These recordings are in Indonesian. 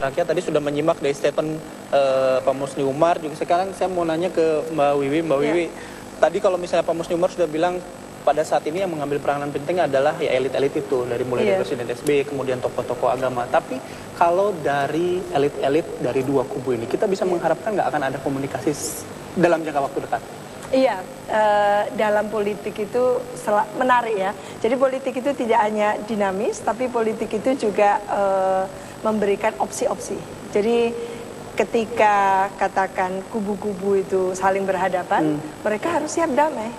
rakyat. Tadi sudah menyimak dari statement Pak Musni Umar. Juga sekarang saya mau nanya ke Mbak Wiwi. Mbak Wiwi, tadi kalau misalnya Pak Musni Umar sudah bilang pada saat ini yang mengambil peranan penting adalah ya elit-elit itu, dari mulai dari Presiden SBY, kemudian tokoh-tokoh agama. Tapi kalau dari elit-elit dari dua kubu ini, kita bisa mengharapkan nggak akan ada komunikasi dalam jangka waktu dekat? Iya, dalam politik itu menarik ya. Jadi politik itu tidak hanya dinamis, tapi politik itu juga memberikan opsi-opsi. Jadi ketika katakan kubu-kubu itu saling berhadapan, mereka harus siap damai.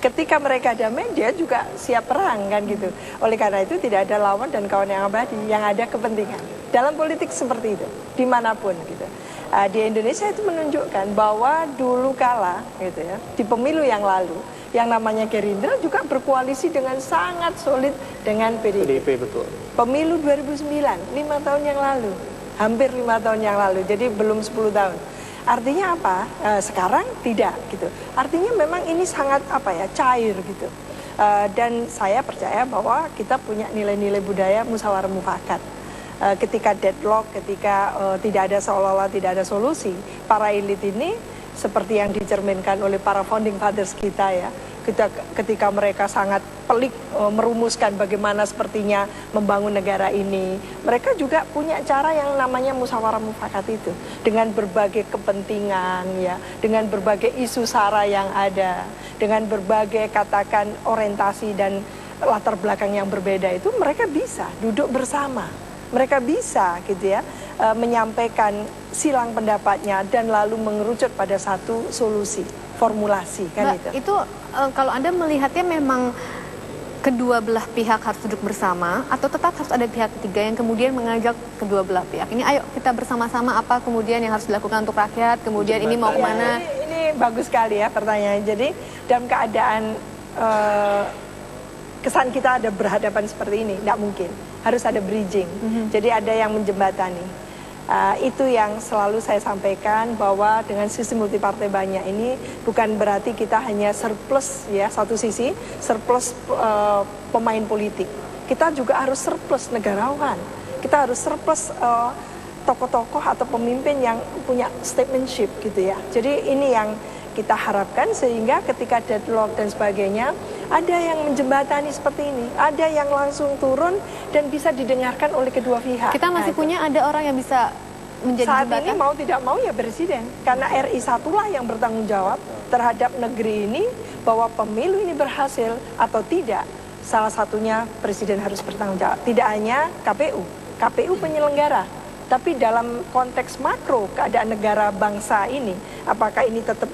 Ketika mereka damai, dia juga siap perang kan gitu. Oleh karena itu tidak ada lawan dan kawan yang abadi, yang ada kepentingan. Dalam politik seperti itu, dimanapun gitu. Di Indonesia itu menunjukkan bahwa dulu kala gitu ya, di pemilu yang lalu, yang namanya Gerindra juga berkoalisi dengan sangat solid dengan PDIP. Betul. Pemilu 2009, 5 tahun yang lalu, hampir 5 tahun yang lalu, jadi belum 10 tahun. Artinya apa? Sekarang tidak gitu. Artinya memang ini sangat cair gitu. Dan saya percaya bahwa kita punya nilai-nilai budaya musyawarah mufakat. Ketika deadlock, ketika tidak ada seolah-olah tidak ada solusi, para elit ini seperti yang dicerminkan oleh para founding fathers kita ya. Ketika mereka sangat pelik merumuskan bagaimana sepertinya membangun negara ini, mereka juga punya cara yang namanya musyawarah mufakat itu, dengan berbagai kepentingan ya, dengan berbagai isu sara yang ada, dengan berbagai katakan orientasi dan latar belakang yang berbeda itu, mereka bisa duduk bersama, mereka bisa gitu ya menyampaikan silang pendapatnya dan lalu mengerucut pada satu solusi, formulasi kan. Mbak, itu kalau Anda melihatnya memang kedua belah pihak harus duduk bersama atau tetap harus ada pihak ketiga yang kemudian mengajak kedua belah pihak ini, ayo kita bersama-sama apa kemudian yang harus dilakukan untuk rakyat, kemudian ini mau kemana? Ini bagus sekali ya pertanyaannya. Jadi dalam keadaan kesan kita ada berhadapan seperti ini, tidak mungkin, harus ada bridging. Jadi ada yang menjembatani. Itu yang selalu saya sampaikan, bahwa dengan sistem multipartai banyak ini bukan berarti kita hanya surplus ya, satu sisi surplus pemain politik, kita juga harus surplus negarawan, kita harus surplus tokoh-tokoh atau pemimpin yang punya statementship gitu ya. Jadi ini yang kita harapkan, sehingga ketika deadlock dan sebagainya ada yang menjembatani seperti ini, ada yang langsung turun dan bisa didengarkan oleh kedua pihak. Kita masih punya ada orang yang bisa menjadi saat jembatan? ini mau tidak mau ya presiden, karena RI satulah yang bertanggung jawab terhadap negeri ini, bahwa pemilu ini berhasil atau tidak, salah satunya presiden harus bertanggung jawab. Tidak hanya KPU penyelenggara, tapi dalam konteks makro keadaan negara bangsa ini, apakah ini tetap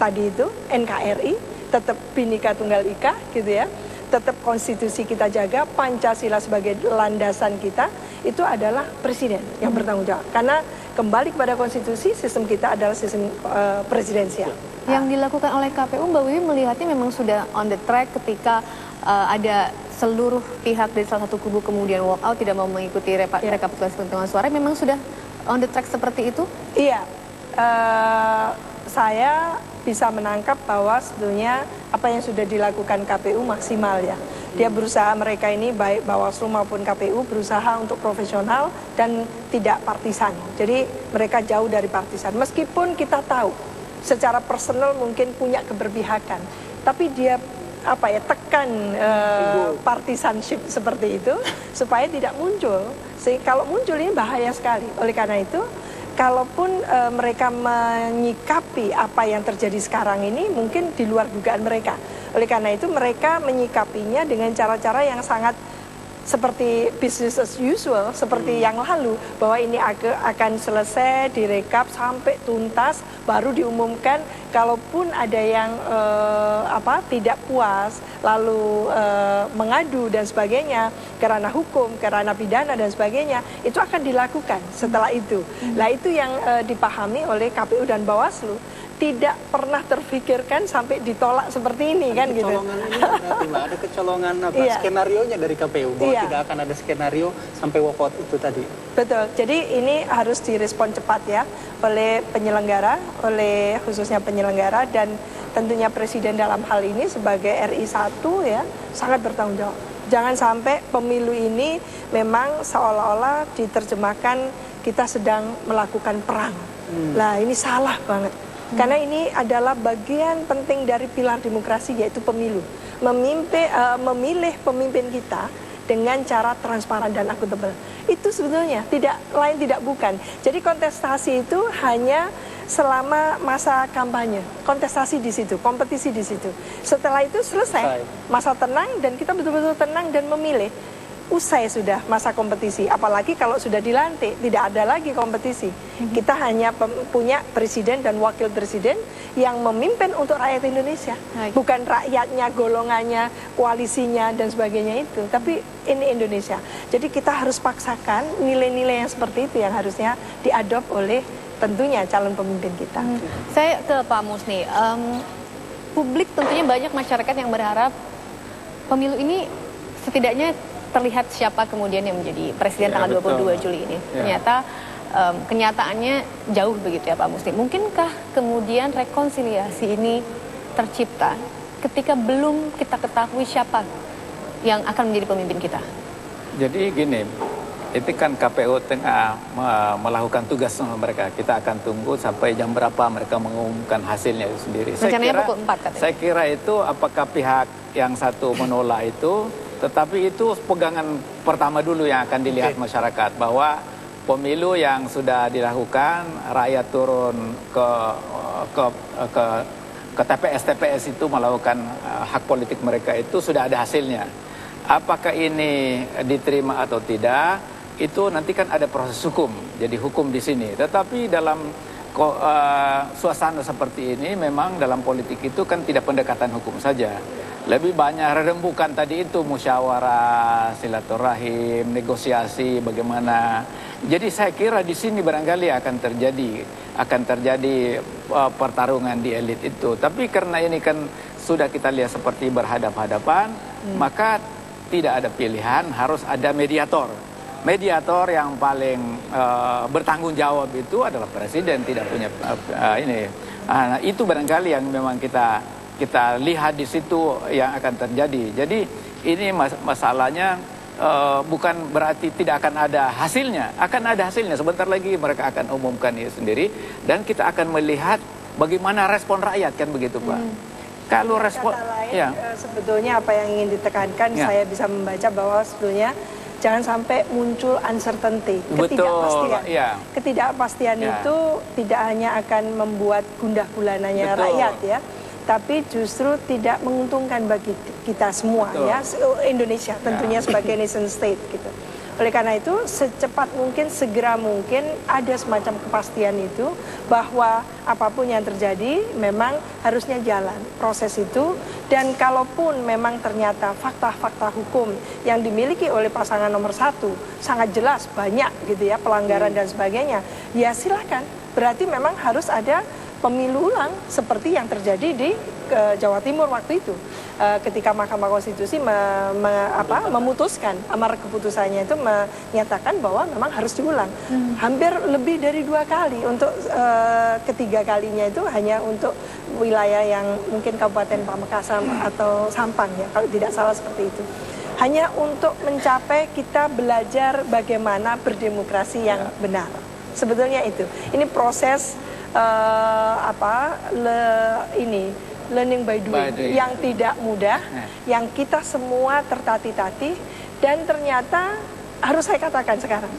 tadi itu NKRI, tetap Bhinneka Tunggal Ika gitu ya, tetap konstitusi kita jaga, Pancasila sebagai landasan kita, itu adalah presiden yang bertanggung jawab. Karena kembali kepada konstitusi, sistem kita adalah sistem presidensial. Yang dilakukan oleh KPU, Mbak Wiwi melihatnya memang sudah on the track ketika ada seluruh pihak dari salah satu kubu kemudian walk out, tidak mau mengikuti rekapitulasi penghitungan suara, memang sudah on the track seperti itu? Iya, saya bisa menangkap bahwa sebetulnya apa yang sudah dilakukan KPU maksimal ya. Dia berusaha, mereka ini baik Bawaslu maupun KPU berusaha untuk profesional dan tidak partisan. Jadi mereka jauh dari partisan. Meskipun kita tahu secara personal mungkin punya keberpihakan, tapi dia tekan partisanship seperti itu supaya tidak muncul. Kalau muncul ini bahaya sekali. Oleh karena itu, kalaupun mereka menyikapi apa yang terjadi sekarang ini mungkin di luar dugaan mereka. Oleh karena itu mereka menyikapinya dengan cara-cara yang sangat seperti business as usual, seperti yang lalu, bahwa ini akan selesai, direkap sampai tuntas, baru diumumkan. Kalaupun ada yang tidak puas, lalu mengadu dan sebagainya, kerana hukum, kerana pidana dan sebagainya, itu akan dilakukan setelah itu. Nah itu yang dipahami oleh KPU dan Bawaslu. Tidak pernah terfikirkan sampai ditolak seperti ini, kan gitu. Ada kecolongan skenario-nya dari KPU bahwa tidak akan ada skenario sampai walkout itu tadi. Betul. Jadi ini harus direspon cepat ya oleh penyelenggara, oleh khususnya penyelenggara, dan tentunya presiden dalam hal ini sebagai RI 1 ya sangat bertanggung jawab. Jangan sampai pemilu ini memang seolah-olah diterjemahkan kita sedang melakukan perang. Lah ini salah banget. Karena ini adalah bagian penting dari pilar demokrasi, yaitu pemilu. Memilih pemimpin kita dengan cara transparan dan akuntabel. Itu sebetulnya tidak lain tidak bukan. Jadi kontestasi itu hanya selama masa kampanye, kontestasi di situ, kompetisi di situ. Setelah itu selesai, masa tenang dan kita betul-betul tenang dan memilih. Usai sudah masa kompetisi, apalagi kalau sudah dilantik, tidak ada lagi kompetisi. Kita hanya punya presiden dan wakil presiden yang memimpin untuk rakyat Indonesia. Bukan rakyatnya, golongannya, koalisinya, dan sebagainya itu. Tapi ini Indonesia. Jadi kita harus paksakan nilai-nilai yang seperti itu yang harusnya diadop oleh tentunya calon pemimpin kita. Saya ke Pak Musni. Publik tentunya banyak masyarakat yang berharap pemilu ini setidaknya terlihat siapa kemudian yang menjadi presiden tanggal 22 Juli ini. Ternyata kenyataannya jauh begitu ya Pak Musni. Mungkinkah kemudian rekonsiliasi ini tercipta ketika belum kita ketahui siapa yang akan menjadi pemimpin kita? Jadi gini, itu kan KPU tengah melakukan tugas mereka. Kita akan tunggu sampai jam berapa mereka mengumumkan hasilnya itu sendiri. Rencananya pukul 4 katanya. Saya kira itu apakah pihak yang satu menolak itu, tetapi itu pegangan pertama dulu yang akan dilihat masyarakat, bahwa pemilu yang sudah dilakukan, rakyat turun ke TPS itu melakukan hak politik mereka, itu sudah ada hasilnya. Apakah ini diterima atau tidak, itu nanti kan ada proses hukum, jadi hukum di sini. Tetapi dalam suasana seperti ini, memang dalam politik itu kan tidak pendekatan hukum saja. Lebih banyak rembukan tadi itu, musyawarah, silaturahim, negosiasi, bagaimana. Jadi saya kira di sini barangkali akan terjadi pertarungan di elit itu. Tapi karena ini kan sudah kita lihat seperti berhadap-hadapan, maka tidak ada pilihan, harus ada mediator. Mediator yang paling bertanggung jawab itu adalah presiden, tidak punya ini. Nah, itu barangkali yang memang kita lihat di situ yang akan terjadi. Jadi ini masalahnya bukan berarti tidak akan ada hasilnya. Akan ada hasilnya. Sebentar lagi mereka akan umumkan itu sendiri. Dan kita akan melihat bagaimana respon rakyat, kan begitu Pak. Kalau respon... sebetulnya apa yang ingin ditekankan, saya bisa membaca bahwa sebetulnya jangan sampai muncul uncertainty, ketidakpastian. Ketidakpastian itu tidak hanya akan membuat gundah gulananya rakyat ya, tapi justru tidak menguntungkan bagi kita semua ya, Indonesia tentunya sebagai nation state gitu. Oleh karena itu secepat mungkin, segera mungkin ada semacam kepastian itu bahwa apapun yang terjadi memang harusnya jalan proses itu. Dan kalaupun memang ternyata fakta-fakta hukum yang dimiliki oleh pasangan nomor 1 sangat jelas banyak gitu ya, pelanggaran dan sebagainya, ya silakan. Berarti memang harus ada pemilu ulang seperti yang terjadi di Jawa Timur waktu itu, ketika Mahkamah Konstitusi memutuskan, amar keputusannya itu menyatakan bahwa memang harus diulang. Hampir lebih dari 2 kali. Untuk ketiga kalinya itu hanya untuk wilayah yang mungkin Kabupaten Pamekasan atau Sampang ya, kalau tidak salah seperti itu. Hanya untuk mencapai kita belajar bagaimana berdemokrasi yang benar. Sebetulnya itu. Ini proses learning by doing yang tidak mudah, yang kita semua tertatih-tatih, dan ternyata harus saya katakan sekarang,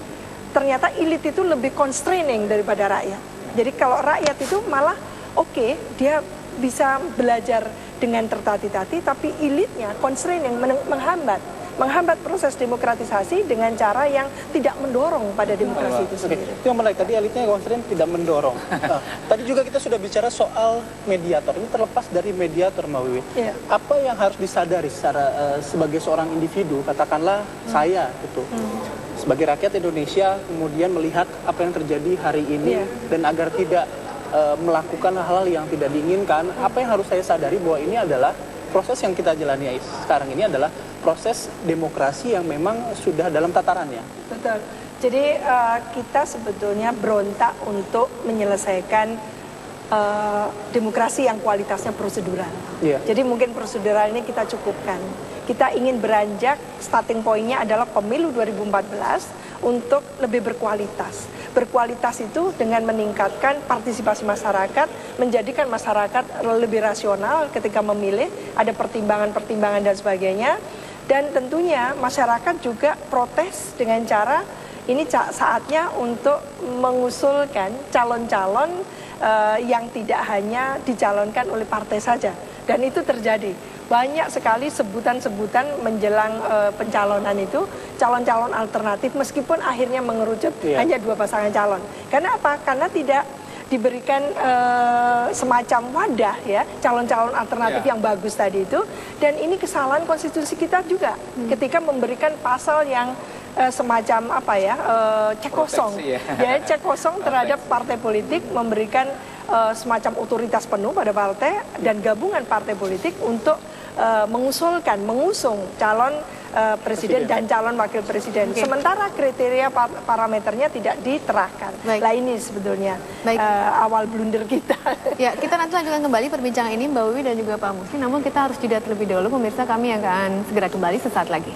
ternyata elit itu lebih constraining daripada rakyat. Jadi kalau rakyat itu malah oke, dia bisa belajar dengan tertatih-tatih, tapi elitnya constraining, menghambat proses demokratisasi dengan cara yang tidak mendorong pada demokrasi itu sendiri. Itu yang menarik, tadi elitnya konsen tidak mendorong. Tadi juga kita sudah bicara soal mediator. Ini terlepas dari mediator, Mbak Wiwi. Apa yang harus disadari secara sebagai seorang individu, katakanlah saya gitu, sebagai rakyat Indonesia, kemudian melihat apa yang terjadi hari ini, dan agar tidak melakukan hal-hal yang tidak diinginkan, apa yang harus saya sadari bahwa ini adalah proses yang kita jalani sekarang ini adalah proses demokrasi yang memang sudah dalam tatarannya. Betul. Jadi kita sebetulnya berontak untuk menyelesaikan demokrasi yang kualitasnya prosedural. Jadi mungkin prosedural ini kita cukupkan. kita ingin beranjak, starting point-nya adalah pemilu 2014 untuk lebih berkualitas. Berkualitas itu dengan meningkatkan partisipasi masyarakat, menjadikan masyarakat lebih rasional ketika memilih, ada pertimbangan-pertimbangan dan sebagainya. Dan tentunya masyarakat juga protes dengan cara ini saatnya untuk mengusulkan calon-calon yang tidak hanya dicalonkan oleh partai saja. Dan itu terjadi. Banyak sekali sebutan-sebutan menjelang pencalonan itu, calon-calon alternatif meskipun akhirnya mengerucut hanya 2 pasangan calon. Karena apa? Karena tidak diberikan semacam wadah ya, calon-calon alternatif yang bagus tadi itu. Dan ini kesalahan konstitusi kita juga ketika memberikan pasal yang semacam apa ya, cek kosong. Ya, cek kosong terhadap partai politik, memberikan semacam otoritas penuh pada partai dan gabungan partai politik untuk mengusung calon presiden dan calon wakil presiden. Sementara kriteria parameternya tidak diterahkan. Nah ini sebetulnya awal blunder kita. Ya, kita nanti lanjutkan kembali perbincangan ini Mbak Wiwi dan juga Pak Musni. Namun kita harus jeda terlebih dahulu, pemirsa, kami akan segera kembali sesaat lagi.